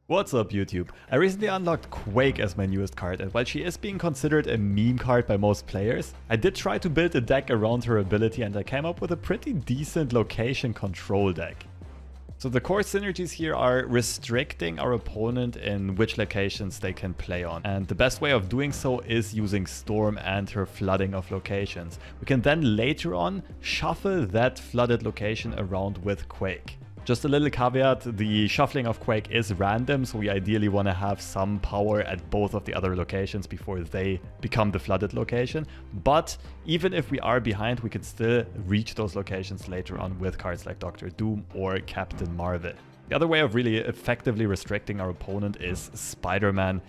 What's up YouTube? I recently unlocked QUAKE as my newest card, and while she is being considered a meme card by most players, I did try to build a deck around her ability and I came up with a pretty decent location control deck. So the core synergies here are restricting our opponent in which locations they can play on. And the best way of doing so is using Storm and her flooding of locations. We can then later on shuffle that flooded location around with QUAKE. Just a little caveat, the shuffling of QUAKE is random, so we ideally want to have some power at both of the other locations before they become the flooded location. But even if we are behind, we can still reach those locations later on with cards like Dr. Doom or Captain Marvel. The other way of really effectively restricting our opponent is Spider-Man,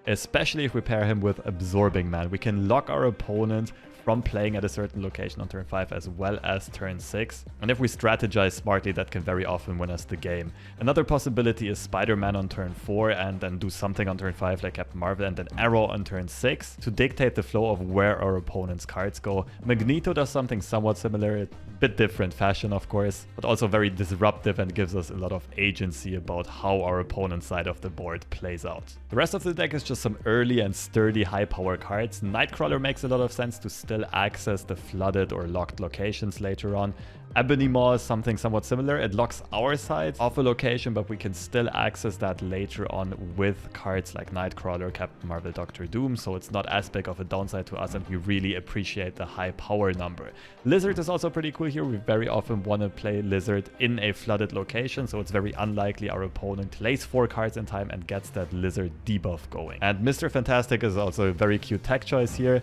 especially if we pair him with Absorbing Man. We can lock our opponent from playing at a certain location on turn 5 as well as turn 6. And if we strategize smartly, that can very often win us the game. Another possibility is Spider-Man on turn 4 and then do something on turn 5 like Captain Marvel and then Arrow on turn 6 to dictate the flow of where our opponent's cards go. Magneto does something somewhat similar, a bit different fashion of course, but also very disruptive and gives us a lot of agency about how our opponent's side of the board plays out. The rest of the deck is just some early and sturdy high power cards. Nightcrawler makes a lot of sense to still access the flooded or locked locations later on. Ebony Maw is something somewhat similar. It locks our side of a location, but we can still access that later on with cards like Nightcrawler, Captain Marvel, Dr. Doom, so it's not as big of a downside to us and we really appreciate the high power number. Lizard is also pretty cool here. We very often want to play Lizard in a flooded location, so it's very unlikely our opponent plays 4 cards in time and gets that Lizard debuff going. And Mr. Fantastic is also a very cute tech choice here.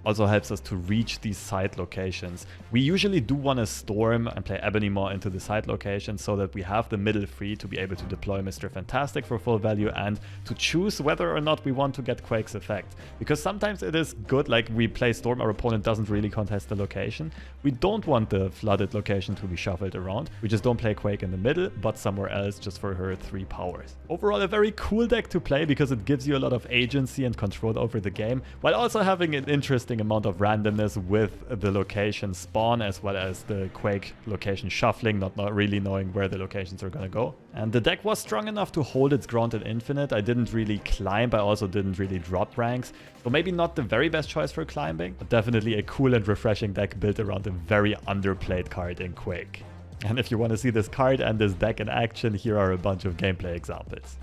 Also helps us to reach these side locations. We usually do want to Storm and play Ebony Maw into the side location so that we have the middle free to be able to deploy Mr. Fantastic for full value and to choose whether or not we want to get Quake's effect. Because sometimes it is good, like we play Storm, our opponent doesn't really contest the location. We don't want the flooded location to be shuffled around. We just don't play Quake in the middle, but somewhere else just for her 3 powers. Overall, a very cool deck to play because it gives you a lot of agency and control over the game, while also having an interesting amount of randomness with the location spawn as well as the Quake location shuffling, not really knowing where the locations are gonna go. And the deck was strong enough to hold its ground in Infinite. I didn't really climb, I also didn't really drop ranks, so maybe not the very best choice for climbing, but definitely a cool and refreshing deck built around a very underplayed card in Quake. And if you want to see this card and this deck in action, here are a bunch of gameplay examples.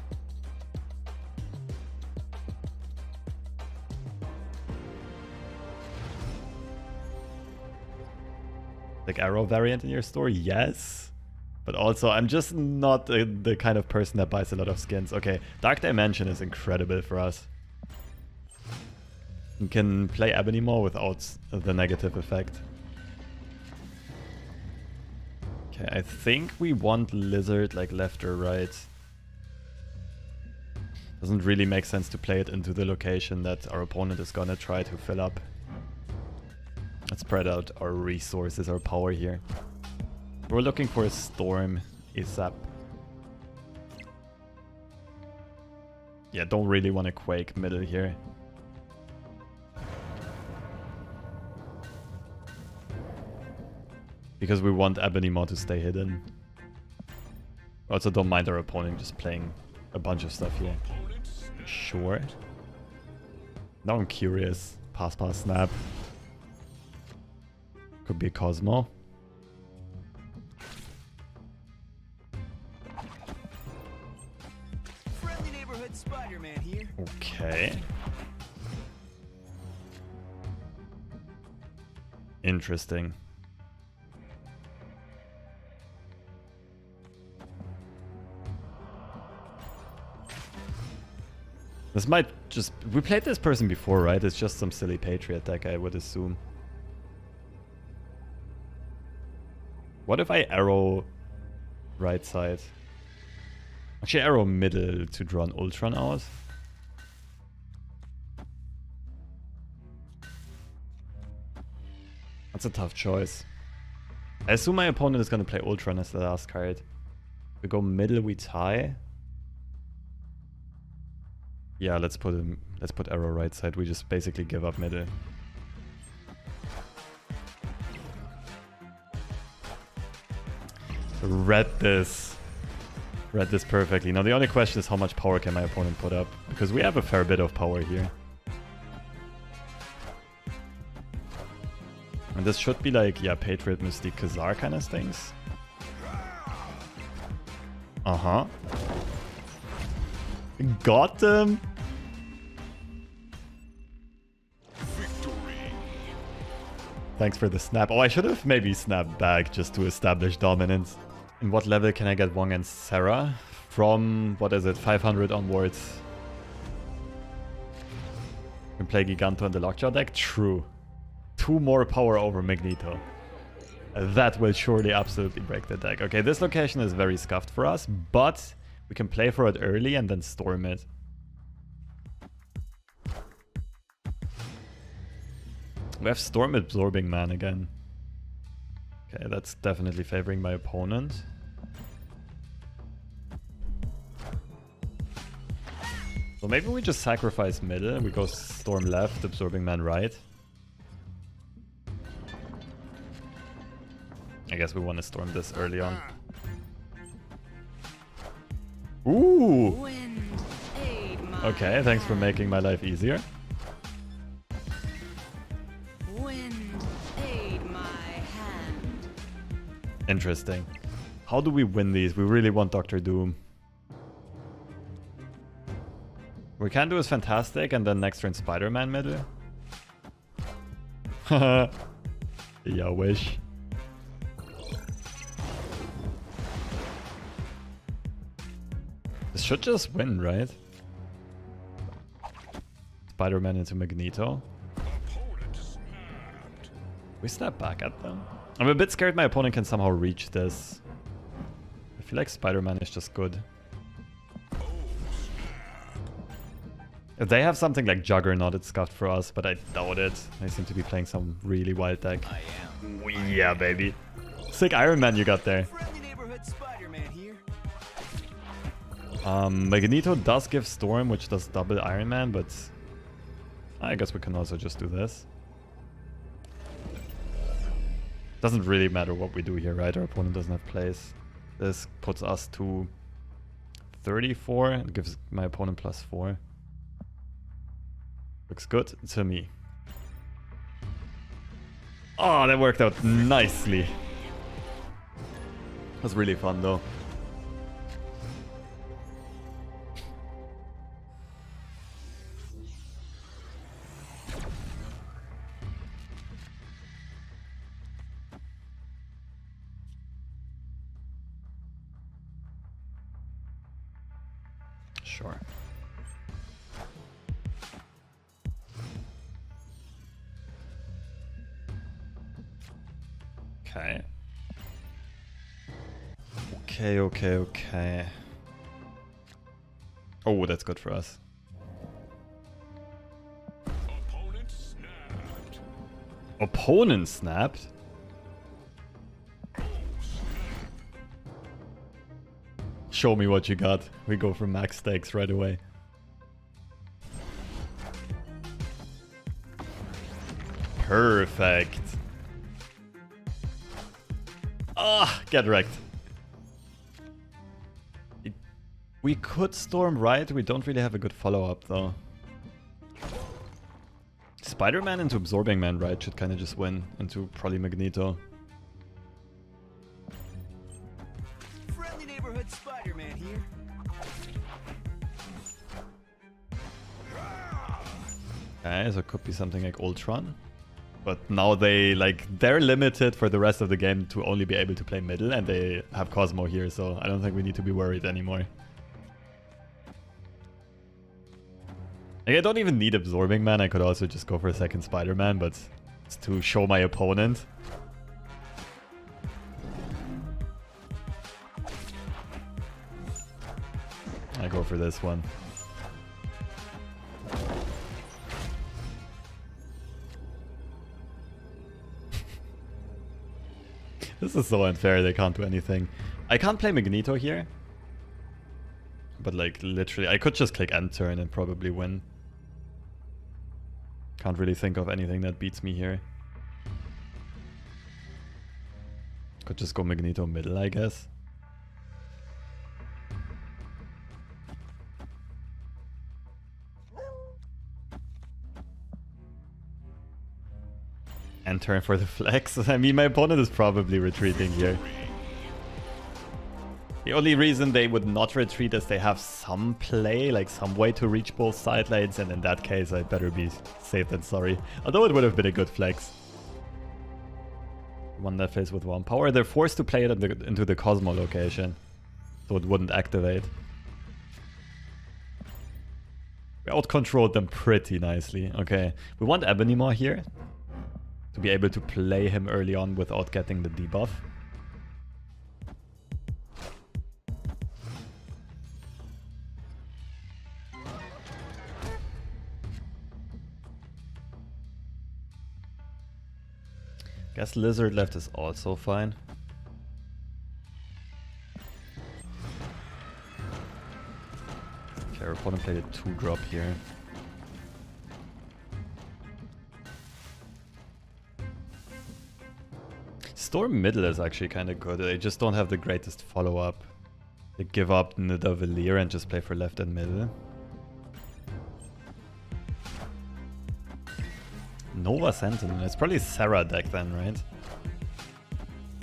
Like Arrow variant in your store? Yes. But also, I'm just not the kind of person that buys a lot of skins. Okay, Dark Dimension is incredible for us. You can play Ebony Maw without the negative effect. Okay, I think we want Lizard like left or right. Doesn't really make sense to play it into the location that our opponent is gonna try to fill up. Let's spread out our resources, our power here. We're looking for a Storm ASAP. Yeah, don't really want to Quake middle here. Because we want Ebony Maw to stay hidden. Also don't mind our opponent just playing a bunch of stuff here. Sure. Now I'm curious. Pass, snap. Could be Cosmo. Friendly neighborhood Spider-Man here. Okay. Interesting. This might just... We played this person before, right? It's just some silly Patriot deck, I would assume. What if I Arrow right side? Actually, Arrow middle to draw an Ultron out. That's a tough choice. I assume my opponent is going to play Ultron as the last card. We go middle, we tie. Yeah, let's put Arrow right side. We just basically give up middle. Read this. Read this perfectly. Now the only question is how much power can my opponent put up? Because we have a fair bit of power here. And this should be like, yeah, Patriot, Mystique, Khazar kind of things. Uh-huh. Got them! Thanks for the snap. Oh, I should have maybe snapped back just to establish dominance. And what level can I get Wong and Sarah? From, what is it, 500 onwards. You can play Giganto in the Lockjaw deck? True. 2 more power over Magneto. That will surely absolutely break the deck. Okay, this location is very scuffed for us, but we can play for it early and then storm it. We have Storm Absorbing Man again. Okay, that's definitely favoring my opponent. So maybe we just sacrifice middle. We go Storm left, Absorbing Man right. I guess we want to storm this early on. Ooh! Okay, thanks for making my life easier. Interesting. How do we win these? We really want Doctor Doom. We can do is fantastic and then next turn Spider-Man middle. Haha. Yeah, wish. This should just win, right? Spider-Man into Magneto. We step back at them. I'm a bit scared my opponent can somehow reach this. I feel like Spider-Man is just good. If they have something like Juggernaut, it's scuffed for us, but I doubt it. They seem to be playing some really wild deck. Yeah, baby. Sick Iron Man you got there. Magneto does give Storm, which does double Iron Man, but I guess we can also just do this. Doesn't really matter what we do here, right? Our opponent doesn't have plays. This puts us to 34 and gives my opponent +4. Looks good to me. Oh, that worked out nicely. That was really fun though. Sure. Okay. Okay. Oh, that's good for us. Opponent snapped? Show me what you got. We go for max stakes right away. Perfect. Ah, get wrecked. We could storm right. We don't really have a good follow-up though. Spider-Man into Absorbing Man right should kind of just win into probably Magneto. Friendly neighborhood Spider-Man here. Okay, so it could be something like Ultron. But now they're limited for the rest of the game to only be able to play middle, and they have Cosmo here, so I don't think we need to be worried anymore. Like, I don't even need Absorbing Man, I could also just go for a second Spider-Man, but it's to show my opponent. I go for this one. This is so unfair, they can't do anything. I can't play Magneto here. But like, literally, I could just click end turn and probably win. Can't really think of anything that beats me here. Could just go Magneto middle, I guess. And turn for the flex. I mean, my opponent is probably retreating here. The only reason they would not retreat is they have some play, like some way to reach both side lanes, and in that case I better be safe than sorry. Although it would have been a good flex. One left phase with 1 power. They're forced to play it into the Cosmo location, so it wouldn't activate. We out-controlled them pretty nicely. Okay, we want Ebony Maw here to be able to play him early on without getting the debuff. Guess Lizard left is also fine. Okay, our opponent played a 2-drop here. Storm middle is actually kind of good. They just don't have the greatest follow-up. They give up Nidavellir and just play for left and middle. Nova Sentinel. It's probably Sarah deck then, right?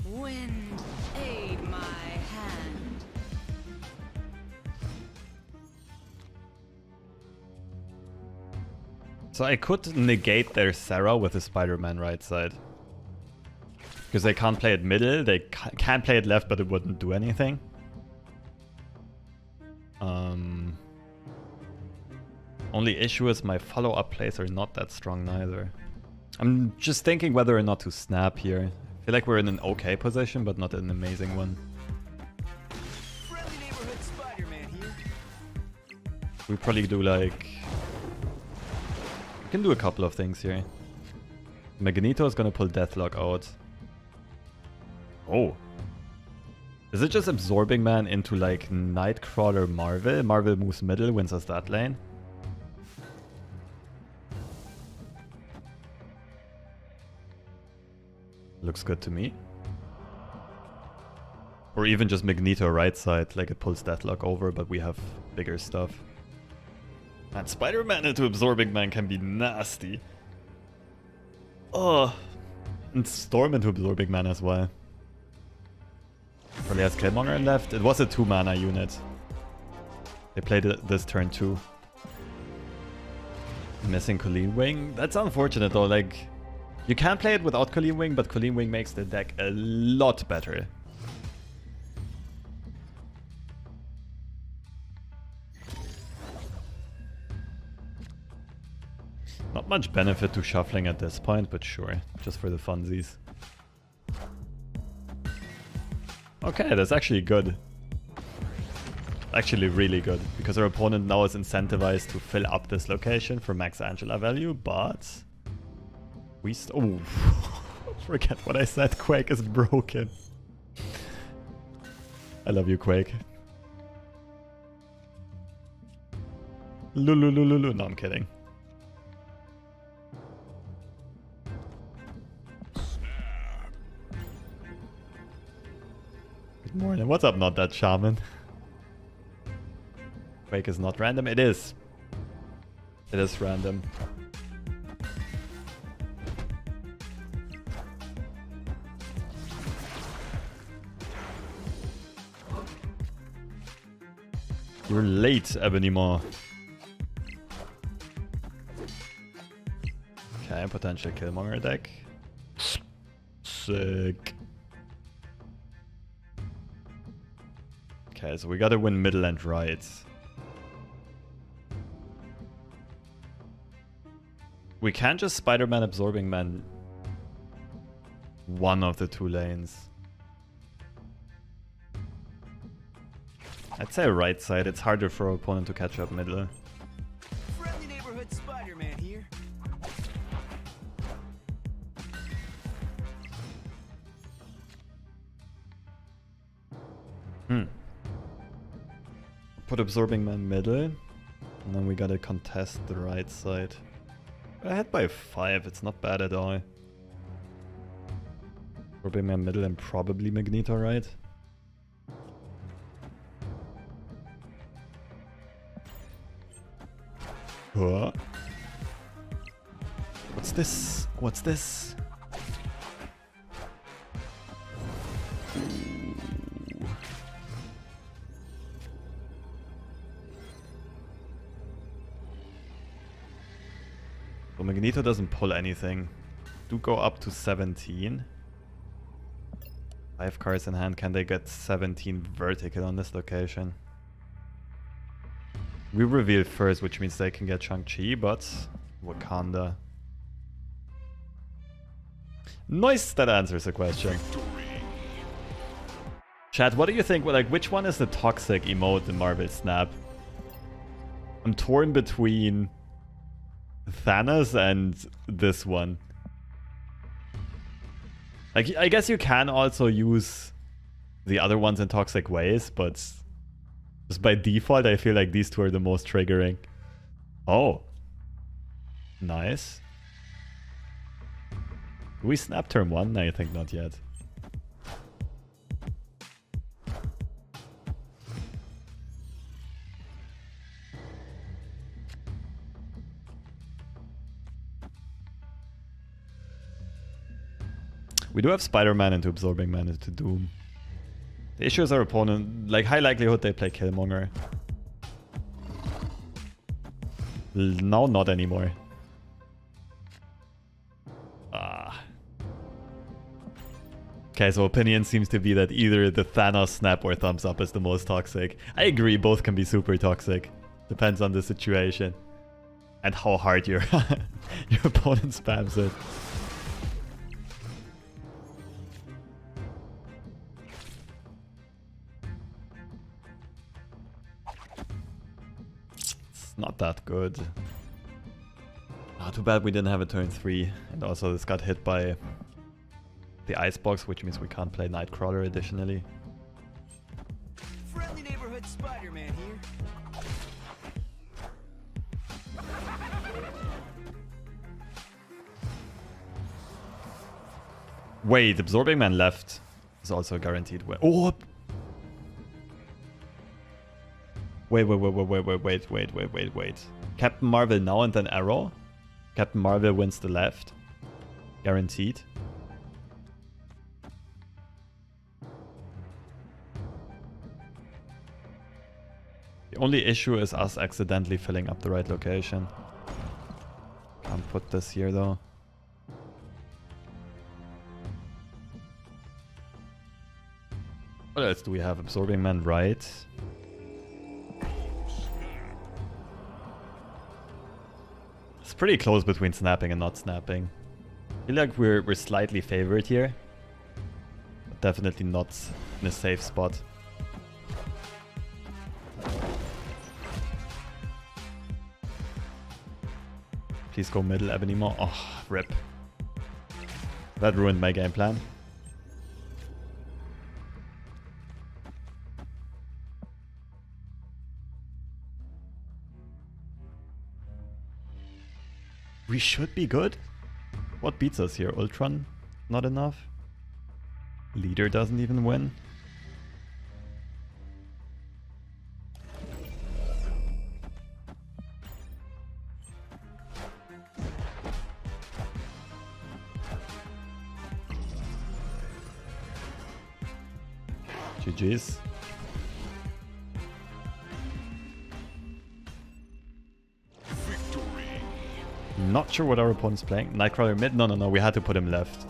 Wind, aid my hand. So I could negate their Sarah with the Spider-Man right side. Because they can't play it middle, they can play it left, but it wouldn't do anything. Only issue is my follow-up plays are not that strong neither. I'm just thinking whether or not to snap here. I feel like we're in an okay position, but not an amazing one. Friendly neighborhood Spider-Man here. We probably do like... We can do a couple of things here. Magneto is gonna pull Deathlock out. Oh. Is it just Absorbing Man into like Nightcrawler Marvel? Marvel moves middle, wins us that lane. Looks good to me. Or even just Magneto right side, like it pulls Deathlock over, but we have bigger stuff. And Spider-Man into Absorbing Man can be nasty. Oh, and Storm into Absorbing Man as well. Probably has Killmonger left. It was a 2-mana unit. They played it this turn too. Missing Colleen Wing. That's unfortunate though, like... You can play it without Colleen Wing, but Colleen Wing makes the deck a lot better. Not much benefit to shuffling at this point, but sure, just for the funsies. Okay, that's actually good. Actually really good, because our opponent now is incentivized to fill up this location for max Angela value, but... Oh, forget what I said. Quake is broken. I love you, Quake. Lululululu. No, I'm kidding. Good morning. What's up, not that shaman? Quake is not random. It is. It is random. You're late, Ebony Maw. Okay, potential Killmonger deck. Sick. Okay, so we gotta win middle and right. We can just Spider-Man Absorbing Man one of the 2 lanes. I'd say right side. It's harder for our opponent to catch up middle. Friendly neighborhood Spider-Man here. Put Absorbing Man middle. And then we gotta contest the right side. Ahead by 5. It's not bad at all. Absorbing Man middle and probably Magneto right. What's this? What's this? So Magneto doesn't pull anything. Do go up to 17. 5 cards in hand. Can they get 17 vertical on this location? We reveal first, which means they can get Shang-Chi, but Wakanda. Nice, that answers the question. Chat, what do you think? Like, which one is the toxic emote in Marvel Snap? I'm torn between Thanos and this one. Like, I guess you can also use the other ones in toxic ways, but just by default, I feel like these two are the most triggering. Oh. Nice. Do we snap turn 1? I think not yet. We do have Spider-Man into Absorbing Man into Doom. The issue is our opponent, like high likelihood they play Killmonger. Now not anymore. Okay, so opinion seems to be that either the Thanos snap or thumbs up is the most toxic. I agree, both can be super toxic. Depends on the situation. And how hard your opponent spams it. It's not that good. Too bad we didn't have a turn 3. And also this got hit by the icebox, which means we can't play Nightcrawler additionally. Friendly neighborhood Spider-Man here. Wait, Absorbing Man left is also a guaranteed win. Oh! Wait. Captain Marvel now and then Arrow. Captain Marvel wins the left. Guaranteed. The only issue is us accidentally filling up the right location. Can't put this here though. What else do we have? Absorbing Man right. It's pretty close between snapping and not snapping. I feel like we're slightly favored here. But definitely not in a safe spot. Please go middle, Ebony Maw. Oh, rip. That ruined my game plan. We should be good. What beats us here? Ultron? Not enough. Leader doesn't even win. GG's. Not sure what our opponent's playing. Nightcrawler mid? No, we had to put him left.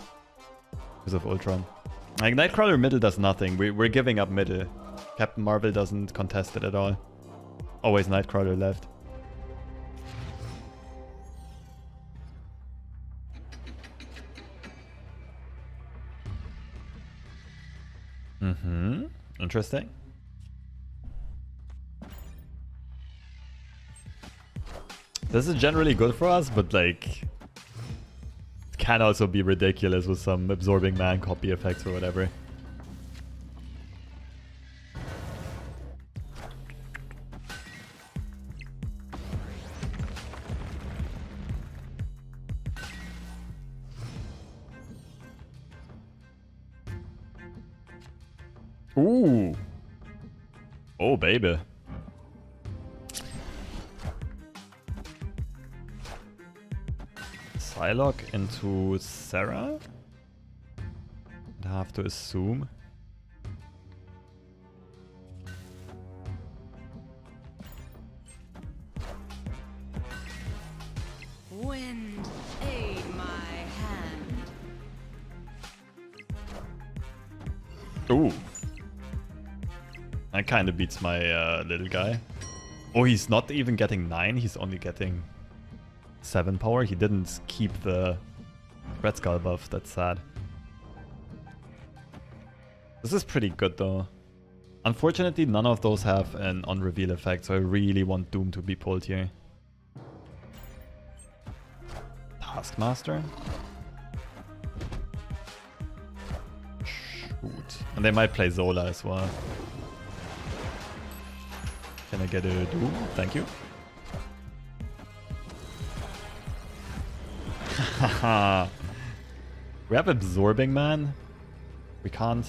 Because of Ultron. Like, Nightcrawler middle does nothing. We're giving up middle. Captain Marvel doesn't contest it at all. Always Nightcrawler left. Interesting. This is generally good for us, but like, it can also be ridiculous with some Absorbing Man copy effects or whatever. Ooh. Oh, baby. Psylocke into Sarah? I'd have to assume. Wind That kind of beats my little guy. Oh, he's not even getting 9. He's only getting 7 power. He didn't keep the Red Skull buff. That's sad. This is pretty good though. Unfortunately, none of those have an on-reveal effect, so I really want Doom to be pulled here. Taskmaster? Shoot. And they might play Zola as well. Can I get a Doom? Thank you. Haha. We have Absorbing Man. We can't...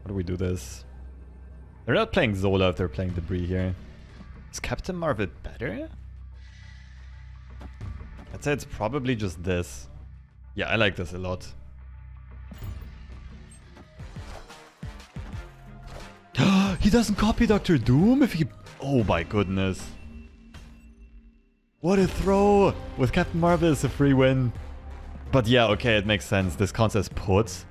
How do we do this? They're not playing Zola if they're playing Debris here. Is Captain Marvel better? I'd say it's probably just this. Yeah, I like this a lot. He doesn't copy Doctor Doom if he... Oh my goodness. What a throw! With Captain Marvel it's a free win. But yeah, okay, it makes sense. This counts as put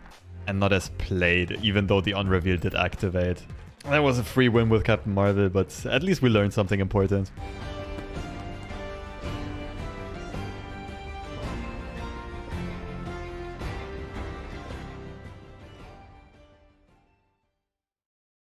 and not as played, even though the on-reveal did activate. That was a free win with Captain Marvel, but at least we learned something important.